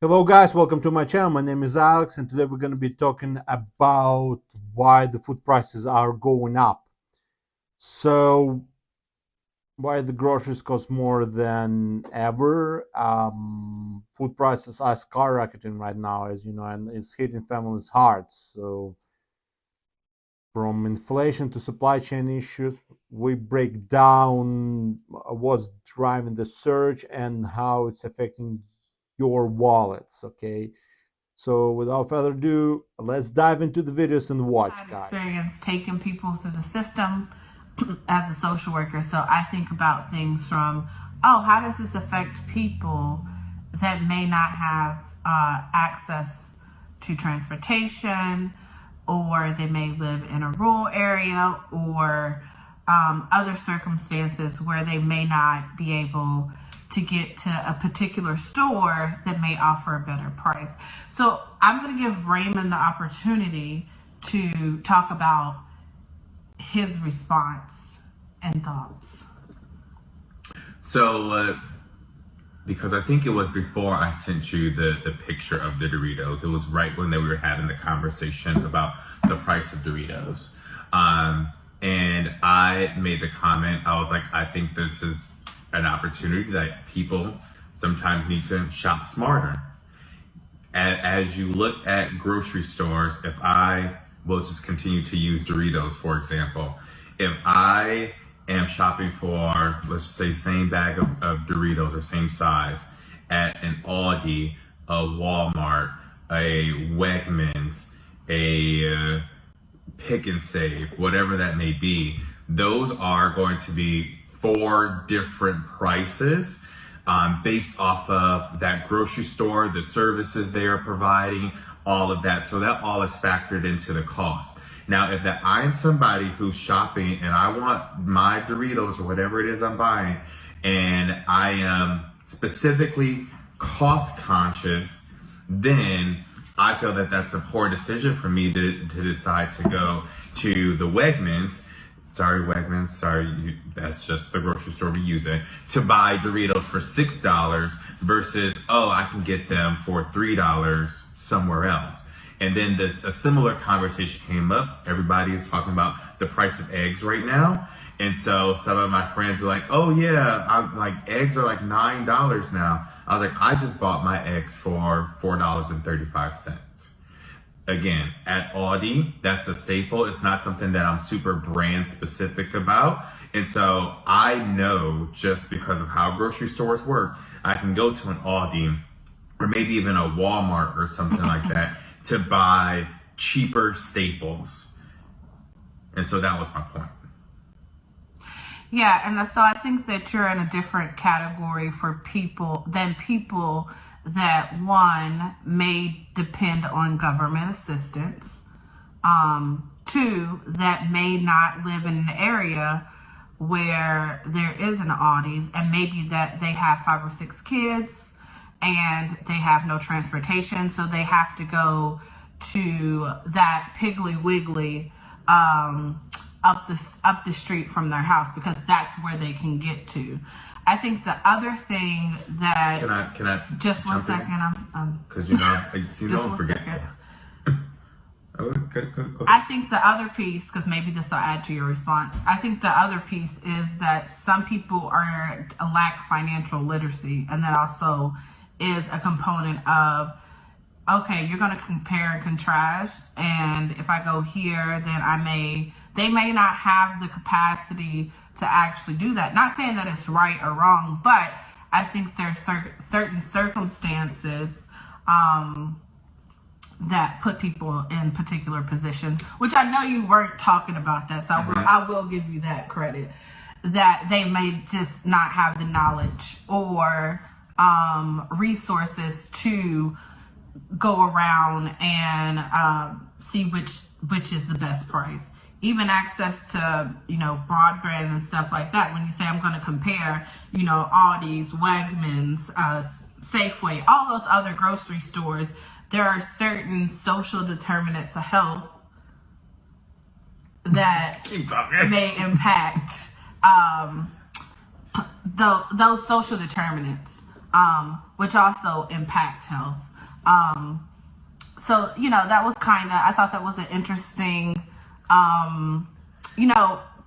Hello guys, welcome to my channel. My name is Alex and today we're going to be talking about why the food prices are going up. So why the groceries cost more than ever. Food prices are skyrocketing right now, as you know, and it's hitting families hard. So from inflation to supply chain issues, we break down what's driving the surge and how it's affecting your wallets. Okay, so without further ado, let's dive into the videos and watch, guys. Experience taking people through the system as a social worker, so I think about things from, oh, how does this affect people that may not have access to transportation, or they may live in a rural area, or other circumstances where they may not be able to get to a particular store that may offer a better price. So I'm going to give Raymond the opportunity to talk about his response and thoughts. So, because I think it was before I sent you the picture of the Doritos. It was right when we were having the conversation about the price of Doritos. And I made the comment, I was like, I think this is an opportunity that people sometimes need to shop smarter. As you look at grocery stores, if I will just continue to use Doritos, for example, if I am shopping for, let's say, same bag of Doritos or same size at an Aldi, a Walmart, a Wegmans, a Pick and Save, whatever that may be, those are going to be 4 different prices based off of that grocery store, the services they are providing, all of that. So that all is factored into the cost. Now, if I'm somebody who's shopping and I want my Doritos or whatever it is I'm buying, and I am specifically cost conscious, then I feel that that's a poor decision for me to decide to go to the Wegmans. Sorry, Wegmans. Sorry, that's just the grocery store we use it. To buy Doritos for $6 versus, oh, I can get them for $3 somewhere else. And then a similar conversation came up. Everybody is talking about the price of eggs right now. And so some of my friends were like, oh yeah, eggs are like $9 now. I was like, I just bought my eggs for $4.35. Again, at Aldi, that's a staple. It's not something that I'm super brand specific about. And so I know, just because of how grocery stores work, I can go to an Aldi or maybe even a Walmart or something like that to buy cheaper staples. And so that was my point. Yeah, and so I think that you're in a different category for people that, one, may depend on government assistance, 2, that may not live in an area where there is an Aldi's, and maybe that they have 5 or 6 kids and they have no transportation, so they have to go to that Piggly Wiggly up the street from their house because that's where they can get to. I think the other thing that can I just one second, because don't forget. I think the other piece, because maybe this will add to your response, I think the other piece is that some people lack financial literacy, and that also is a component of, okay, you're going to compare and contrast, and if I go here, then they may not have the capacity to actually do that. Not saying that it's right or wrong, but I think there's certain circumstances that put people in particular positions, which I know you weren't talking about that, so I will give you that credit, that they may just not have the knowledge or resources to go around and see which is the best price. Even access to, broadband and stuff like that. When you say I'm going to compare, Aldi's, Wegmans, Safeway, all those other grocery stores, there are certain social determinants of health that may impact those social determinants, which also impact health. So, that was I thought that was an interesting,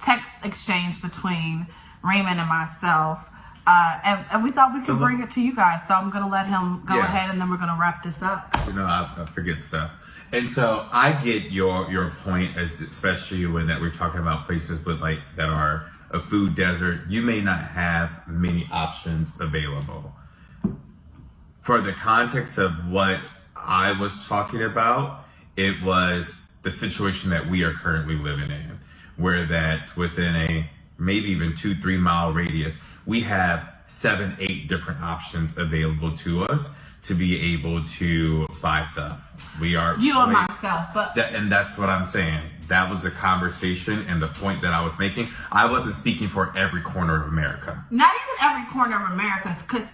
text exchange between Raymond and myself. And we thought we could bring it to you guys. So I'm going to let him go ahead, and then we're going to wrap this up. I forget stuff. And so I get your point, especially when that we're talking about places with that are a food desert. You may not have many options available. For the context of what I was talking about, it was the situation that we are currently living in, where that within a maybe even 2-3 mile radius, we have 7-8 different options available to us to be able to buy stuff. We are myself, and that's what I'm saying. That was the conversation and the point that I was making. I wasn't speaking for every corner of America. Not even every corner of America, because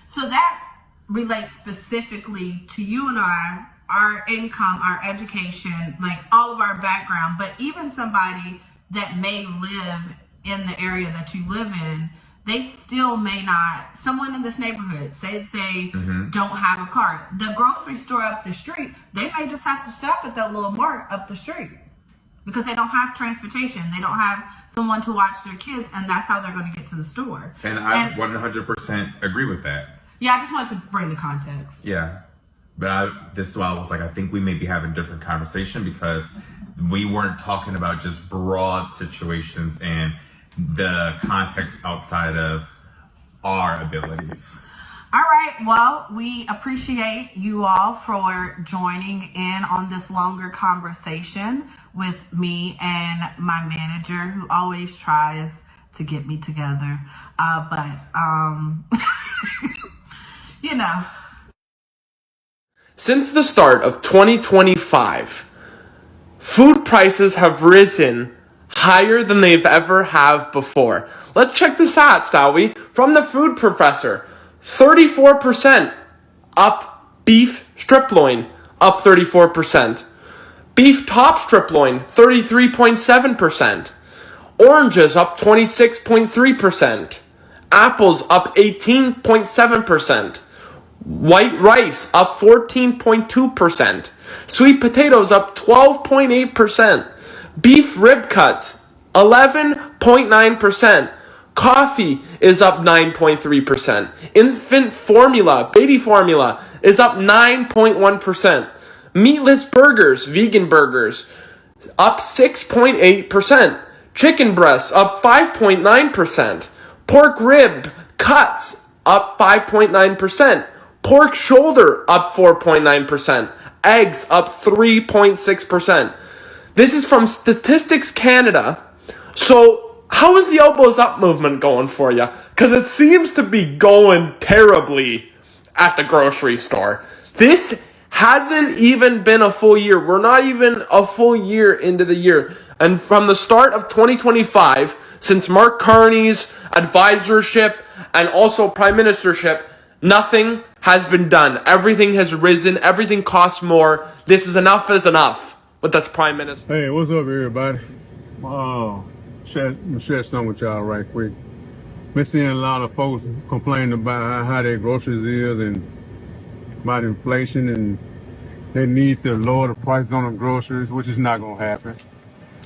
so that relates specifically to you and I, our income, our education, all of our background. But even somebody that may live in the area that you live in, they still may not, someone in this neighborhood, say they don't have a car. The grocery store up the street, they may just have to shop at that little mart up the street because they don't have transportation. They don't have someone to watch their kids, and that's how they're going to get to the store. And I 100% agree with that. Yeah, I just wanted to bring the context. Yeah. But this is why I was I think we may be having a different conversation, because we weren't talking about just broad situations and the context outside of our abilities. All right. Well, we appreciate you all for joining in on this longer conversation with me and my manager, who always tries to get me together. But Since the start of 2025, food prices have risen higher than they've ever have before. Let's check this out, Stowie. From the food professor, 34% up beef strip loin, up 34%. Beef top strip loin, 33.7%. Oranges up 26.3%. Apples up 18.7%. White rice up 14.2%. Sweet potatoes up 12.8%. Beef rib cuts 11.9%. Coffee is up 9.3%. Infant formula, baby formula, is up 9.1%. Meatless burgers, vegan burgers, up 6.8%. Chicken breasts up 5.9%. Pork rib cuts up 5.9%. Pork shoulder up 4.9%. Eggs up 3.6%. This is from Statistics Canada. So how is the elbows up movement going for you? Because it seems to be going terribly at the grocery store. This hasn't even been a full year. We're not even a full year into the year. And from the start of 2025, since Mark Carney's advisorship and also prime ministership, nothing has been done. Everything has risen. Everything costs more. This is enough with this prime minister. Hey, what's up, everybody? Share something with y'all right quick. Been seeing a lot of folks complaining about how their groceries is and about inflation, and they need to lower the prices on the groceries, which is not gonna happen.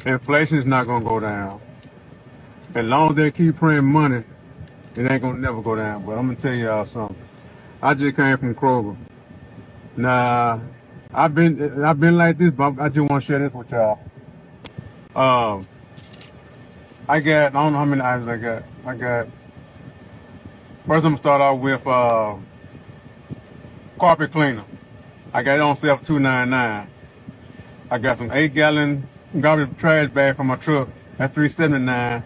Inflation is not gonna go down. As long as they keep printing money, it ain't gonna never go down. But I'm gonna tell y'all something. I just came from Kroger. Now, I've been like this, but I just want to share this with y'all. I don't know how many items I got. First, I'm gonna start off with carpet cleaner. I got it on sale for $2.99. I got some 8-gallon garbage trash bag for my truck. That's $3.79.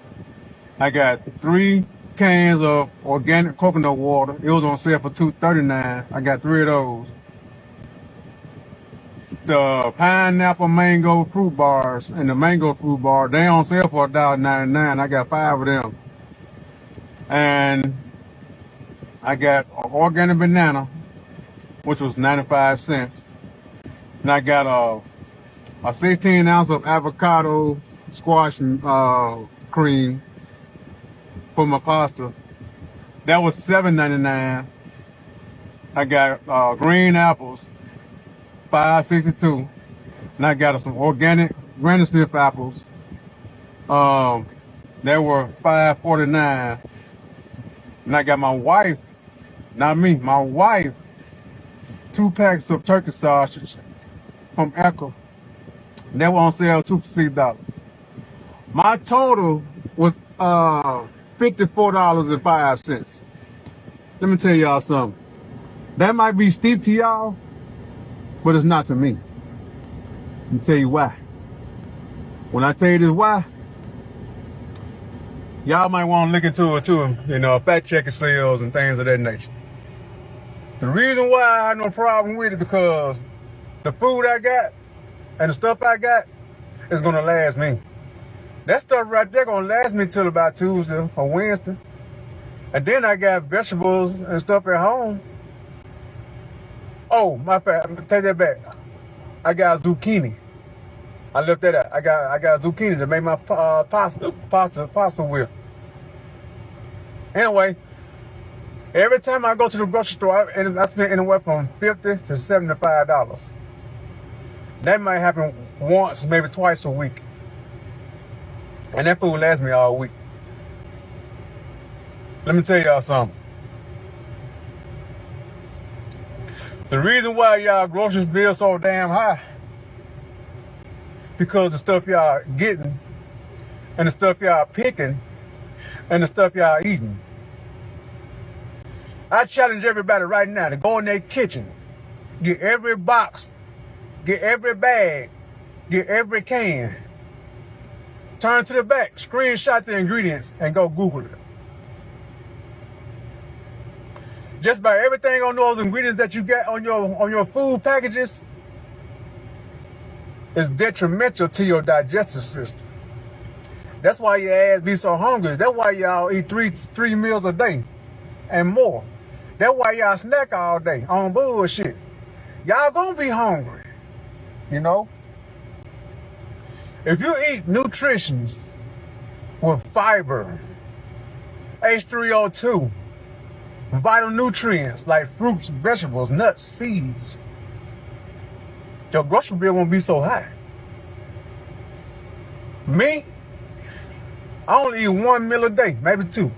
I got 3 cans of organic coconut water. It was on sale for $2.39. I got 3 of those. The pineapple mango fruit bars and the mango fruit bar, they on sale for $1.99. I got 5 of them. And I got an organic banana, which was 95 cents. And I got a 16 ounce of avocado squash cream for my pasta. That was $7.99. I got green apples, $5.62, and I got some organic Granny Smith apples. They were $5.49, and I got my wife, not me, my wife, 2 packs of turkey sausage from Echo. They were on sale $2 for $6. My total was $54.05. Let me tell y'all something. That might be steep to y'all, but it's not to me. Let me tell you why. When I tell you this why, y'all might want to look into it too, fact checking sales and things of that nature. The reason why I have no problem with it because the food I got and the stuff I got is gonna last me. That stuff right there gonna last me till about Tuesday or Wednesday. And then I got vegetables and stuff at home. Oh, my bad, I'm gonna take that back. I got zucchini. I left that out. I got zucchini to make my pasta with. Anyway, every time I go to the grocery store, I spend anywhere from $50 to $75. That might happen once, maybe twice a week. And that food lasts me all week. Let me tell y'all something. The reason why y'all groceries bill so damn high, because the stuff y'all getting, and the stuff y'all picking, and the stuff y'all eating. I challenge everybody right now to go in their kitchen, get every box, get every bag, get every can, turn to the back, screenshot the ingredients, and go Google it. Just about everything on those ingredients that you get on your food packages is detrimental to your digestive system. That's why your ass be so hungry. That's why y'all eat three meals a day and more. That's why y'all snack all day on bullshit. Y'all gonna be hungry, If you eat nutrition with fiber, H3O2, vital nutrients like fruits, vegetables, nuts, seeds, your grocery bill won't be so high. Me, I only eat 1 meal a day, maybe 2.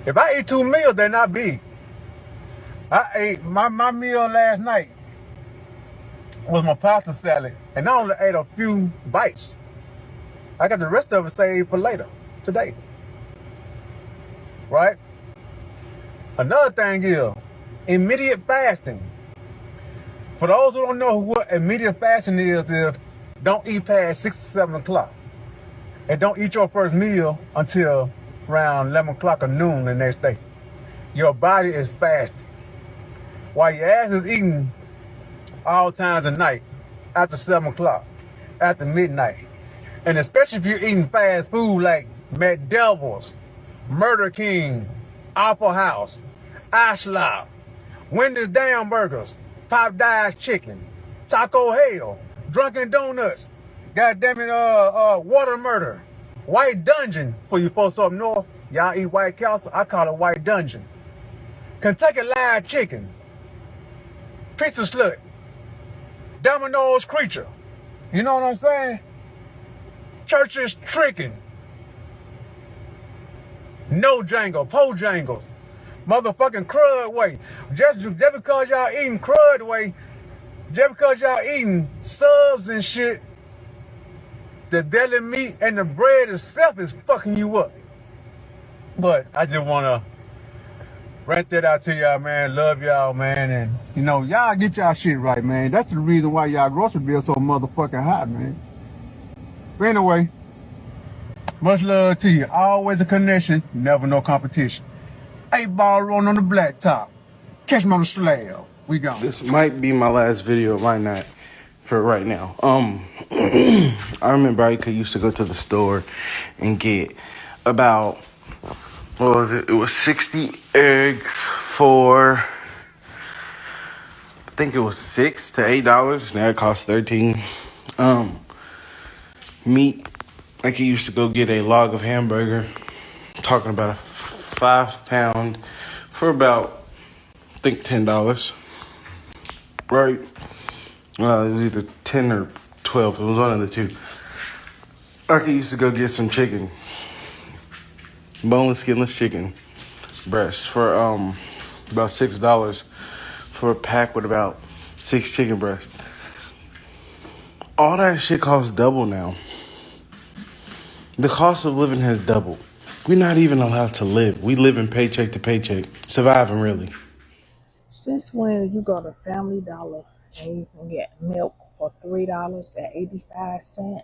If I eat 2 meals, they're not big. I ate my meal last night was my pasta salad, and I only ate a few bites. I got the rest of it saved for later, today. Right? Another thing is immediate fasting. For those who don't know what immediate fasting is don't eat past 6 or 7 o'clock. And don't eat your first meal until around 11 o'clock or noon the next day. Your body is fasting. While your ass is eating all times of night, after 7 o'clock, after midnight. And especially if you're eating fast food like McDevils, Murder King, Awful House, Ashlop, Wendy's Damn Burgers, Pop Dies Chicken, Taco Hell, Drunken Donuts, Water Murder, White Dungeon for you folks up north. Y'all eat White Castle, I call it White Dungeon. Kentucky Live Chicken, Pizza Slut, Domino's Creature. You know what I'm saying? Churches Tricking, No Jangle, Pojangles, motherfucking Crud Way. Just because y'all eating Crud Way, just because y'all eating subs and shit, the deli meat and the bread itself is fucking you up. But I just want to rant that out to y'all, man. Love y'all, man. And, y'all get y'all shit right, man. That's the reason why y'all grocery bill so motherfucking high, man. But anyway, much love to you. Always a connection, never no competition. 8-ball rolling on the black top. Catch me on the slab. We gone. This might be my last video, might not, for right now. I remember I used to go to the store and get about, what was it? It was 60 eggs for, I think it was $6 to $8. Now it costs $13. Meat, I used to go get a log of hamburger, talking about a 5-pound for about think $10, right? It was either 10 or 12. It was one of the two. I used to go get some chicken, boneless, skinless chicken breast for about $6 for a pack with about 6 chicken breasts. All that shit costs double now. The cost of living has doubled. We're not even allowed to live. We live in paycheck to paycheck, surviving really. Since when you go to Family Dollar and you can get milk for $3.85?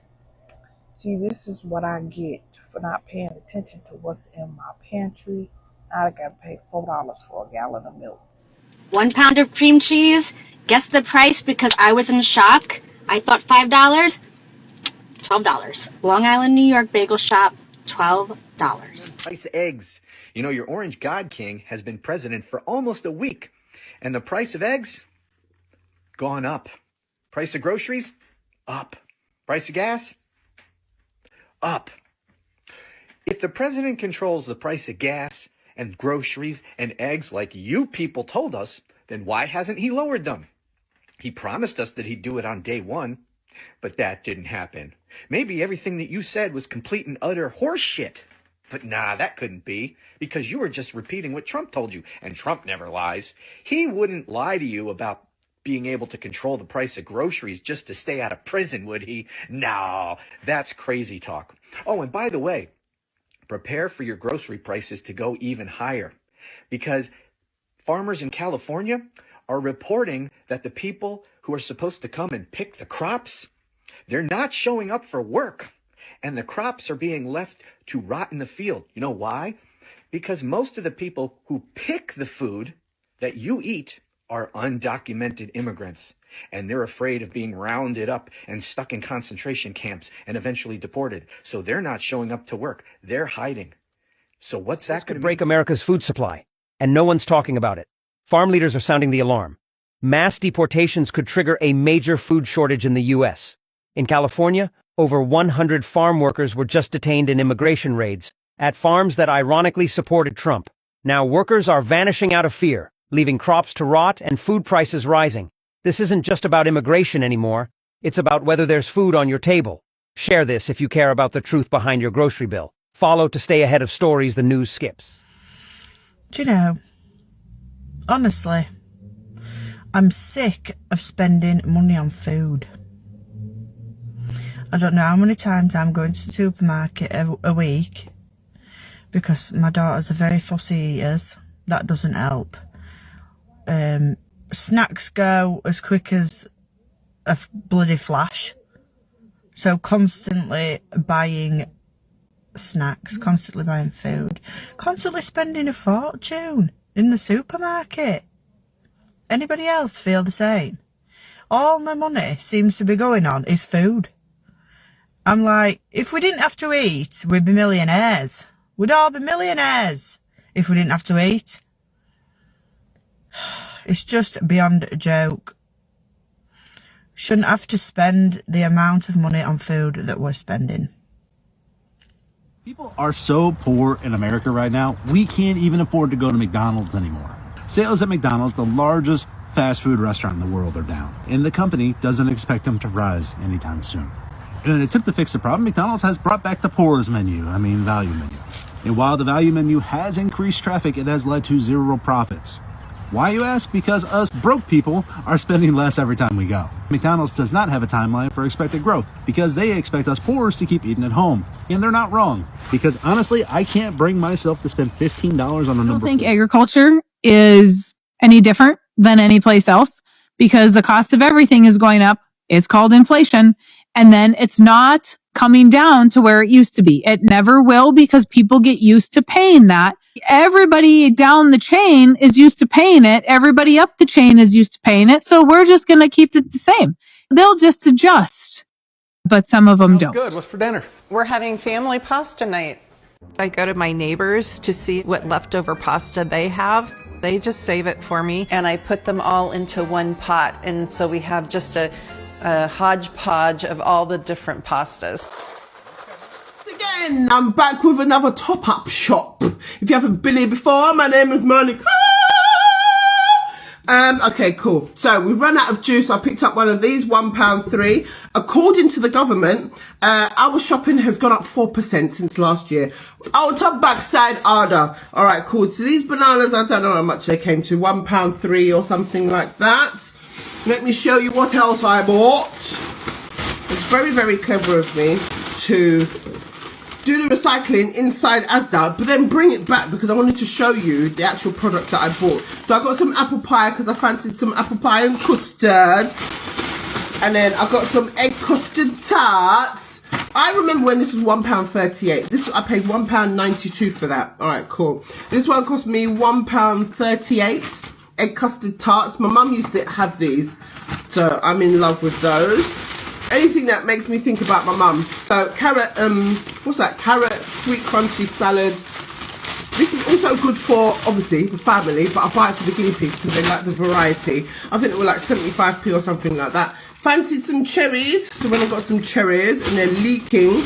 See, this is what I get for not paying attention to what's in my pantry. I gotta pay $4 for a gallon of milk. 1 pound of cream cheese. Guess the price because I was in shock. I thought $5. $12. Long Island, New York bagel shop, $12. Price of eggs. You know, your orange god king has been president for almost a week, and the price of eggs gone up. Price of groceries up. Price of gas up. If the president controls the price of gas and groceries and eggs like you people told us, then why hasn't he lowered them? He promised us that he'd do it on day one, but that didn't happen. Maybe everything that you said was complete and utter horse shit. But nah, that couldn't be, because you were just repeating what Trump told you, and Trump never lies. He wouldn't lie to you about being able to control the price of groceries just to stay out of prison, would he? No, that's crazy talk. Oh, and by the way, prepare for your grocery prices to go even higher, because farmers in California are reporting that the people who are supposed to come and pick the crops, they're not showing up for work, and the crops are being left to rot in the field. You know why? Because most of the people who pick the food that you eat are undocumented immigrants, and they're afraid of being rounded up and stuck in concentration camps and eventually deported. So they're not showing up to work. They're hiding. So what's that going to break America's food supply, and no one's talking about it. Farm leaders are sounding the alarm. Mass deportations could trigger a major food shortage in the U.S. In California, over 100 farm workers were just detained in immigration raids at farms that ironically supported Trump. Now workers are vanishing out of fear, leaving crops to rot and food prices rising. This isn't just about immigration anymore. It's about whether there's food on your table. Share this if you care about the truth behind your grocery bill. Follow to stay ahead of stories the news skips. Do you know, honestly, I'm sick of spending money on food. I don't know how many times I'm going to the supermarket a week because my daughters are very fussy eaters. That doesn't help. Snacks go as quick as a bloody flash. So constantly buying snacks, constantly buying food, constantly spending a fortune in the supermarket. Anybody else feel the same? All my money seems to be going on is food. I'm like, if we didn't have to eat, we'd be millionaires. We'd all be millionaires if we didn't have to eat. It's just beyond a joke. Shouldn't have to spend the amount of money on food that we're spending. People are so poor in America right now, we can't even afford to go to McDonald's anymore. Sales at McDonald's, the largest fast food restaurant in the world, are down, and the company doesn't expect them to rise anytime soon. In an attempt to fix the problem, McDonald's has brought back the poor's menu, value menu. And while the value menu has increased traffic, it has led to zero profits. Why, you ask? Because us broke people are spending less every time we go. McDonald's does not have a timeline for expected growth because they expect us poors to keep eating at home. And they're not wrong. Because honestly, I can't bring myself to spend $15 on a number. I don't think agriculture is any different than any place else because the cost of everything is going up. It's called inflation. And then it's not coming down to where it used to be. It never will because people get used to paying that. Everybody down the chain is used to paying it. Everybody up the chain is used to paying it. So we're just going to keep it the same. They'll just adjust, but some of them don't. Good. What's for dinner? We're having family pasta night. I go to my neighbors to see what leftover pasta they have. They just save it for me and I put them all into one pot. And so we have just a hodgepodge of all the different pastas. Again, I'm back with another top-up shop. If you haven't been here before, my name is Monica. Okay, cool. So we've run out of juice. I picked up one of these, £1.3. According to the government, our shopping has gone up 4% since last year. Outer backside order. All right, cool. So these bananas, I don't know how much they came to, £1.3 or something like that. Let me show you what else I bought. It's very, very clever of me to do the recycling inside Asda, but then bring it back because I wanted to show you the actual product that I bought. So I got some apple pie because I fancied some apple pie and custard. And then I got some egg custard tarts. I remember when this was £1.38. This I paid £1.92 for that. Alright, cool. This one cost me £1.38. Egg custard tarts. My mum used to have these, so I'm in love with those. Anything that makes me think about my mum. So carrot, what's that? Carrot, sweet crunchy salad. This is also good for, obviously, the family, but I buy it for the guinea pigs because they like the variety. I think they were like 75p or something like that. Fancied some cherries, so when I got some cherries and they're leaking,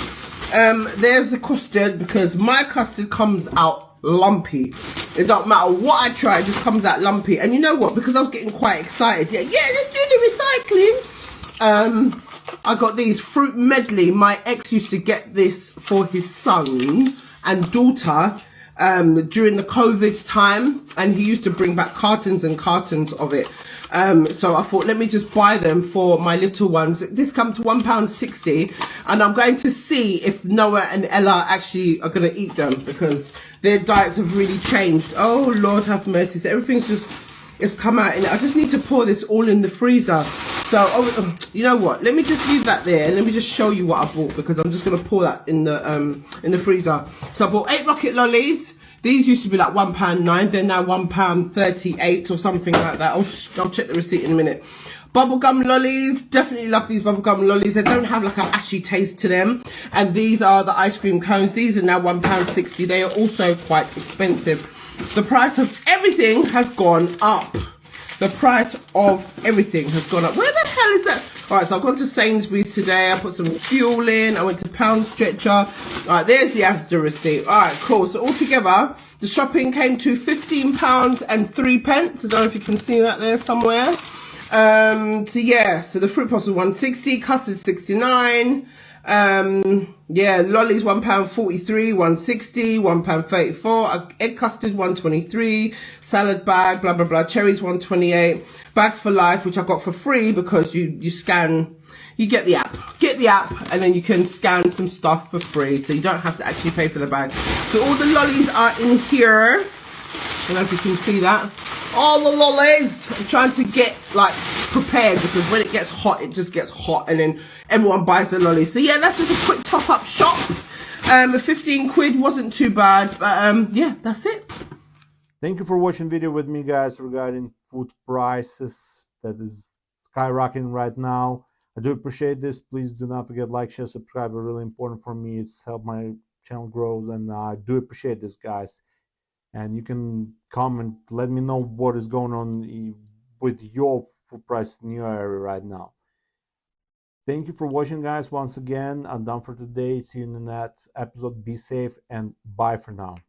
there's the custard because my custard comes out lumpy. It don't matter what I try, it just comes out lumpy. And you know what? Because I was getting quite excited. Yeah, let's do the recycling. I got these fruit medley. My ex used to get this for his son and daughter during the COVID time, and he used to bring back cartons and cartons of it. So I thought, let me just buy them for my little ones. This come to £1.60, and I'm going to see if Noah and Ella actually are going to eat them because their diets have really changed. Oh Lord have mercy. So everything's just, it's come out in it. I just need to pour this all in the freezer. So you know what, let me just leave that there and let me just show you what I bought because I'm just going to pour that in the freezer. So I bought 8 rocket lollies. These used to be like £1.9, they're now £1.38 or something like that. I'll check the receipt in a minute. Bubblegum lollies, definitely love these bubblegum lollies. They don't have like an ashy taste to them. And these are the ice cream cones. These are now £1.60. They are also quite expensive. The price of everything has gone up. The price of everything has gone up. Where the hell is that? All right, so I've gone to Sainsbury's today. I put some fuel in. I went to Pound Stretcher. All right, there's the Asda receipt. All right, cool. So altogether, the shopping came to £15 and 3 pence. I don't know if you can see that there somewhere. So yeah, so the fruit puffs was 160, custard 69. Yeah, lollies £1.43, 160, £1.34, egg custard 123, salad bag, blah blah blah, cherries 128, bag for life, which I got for free because you scan, you get the app, and then you can scan some stuff for free, so you don't have to actually pay for the bag. So all the lollies are in here. I don't know if you can see that. All the lollies. I'm trying to get like prepared because when it gets hot, it just gets hot and then everyone buys the lollies. So yeah, that's just a quick top-up shop. 15 quid wasn't too bad, but yeah, that's it. Thank you for watching video with me, guys, regarding food prices that is skyrocketing right now. I do appreciate this. Please do not forget like, share, subscribe. It's really important for me. It's helped my channel grow, and I do appreciate this, guys. And you can comment, let me know what is going on with your food price in your area right now. Thank you for watching, guys. Once again, I'm done for today. See you in the next episode. Be safe and bye for now.